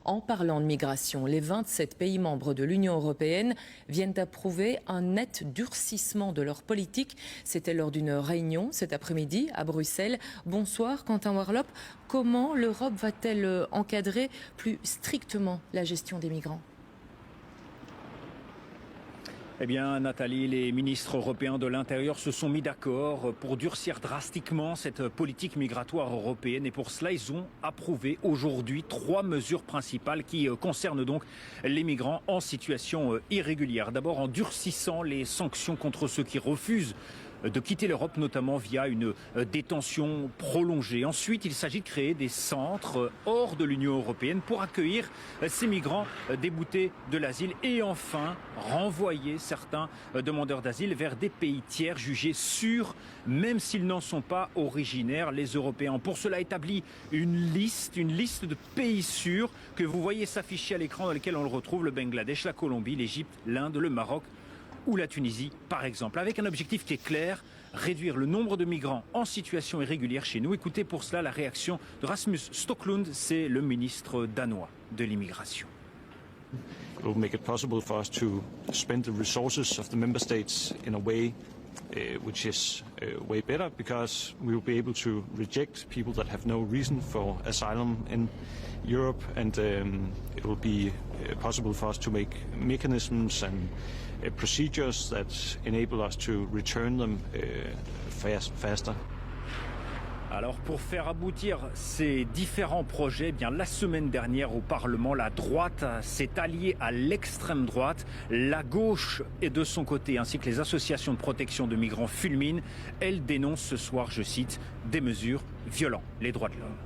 En parlant de migration, les 27 pays membres de l'Union européenne viennent d'approuver un net durcissement de leur politique. C'était lors d'une réunion cet après-midi à Bruxelles. Bonsoir Quentin Warlop. Comment l'Europe va-t-elle encadrer plus strictement la gestion des migrants ? Eh bien, Nathalie, les ministres européens de l'Intérieur se sont mis d'accord pour durcir drastiquement cette politique migratoire européenne. Et pour cela, ils ont approuvé aujourd'hui 3 mesures principales qui concernent donc les migrants en situation irrégulière. D'abord, en durcissant les sanctions contre ceux qui refusent de quitter l'Europe, notamment via une détention prolongée. Ensuite, il s'agit de créer des centres hors de l'Union européenne pour accueillir ces migrants déboutés de l'asile. Et enfin, renvoyer certains demandeurs d'asile vers des pays tiers jugés sûrs, même s'ils n'en sont pas originaires. Les Européens ont pour cela établi une liste de pays sûrs que vous voyez s'afficher à l'écran, dans lesquels on le retrouve: le Bangladesh, la Colombie, l'Égypte, l'Inde, le Maroc ou la Tunisie, par exemple, avec un objectif qui est clair: réduire le nombre de migrants en situation irrégulière chez nous. Écoutez pour cela la réaction de Rasmus Stoklund, c'est le ministre danois de l'immigration. It will make it possible for us to spend the resources of the member states in a way which is way better, because we will be able to reject people that have no reason for asylum in Europe, and it will be possible for us to make mechanisms and procedures that enable us to return them faster. Alors pour faire aboutir ces différents projets, eh bien la semaine dernière au Parlement, la droite s'est alliée à l'extrême droite. La gauche est de son côté, ainsi que les associations de protection de migrants fulminent. Elle dénonce ce soir, je cite, des mesures violant les droits de l'homme.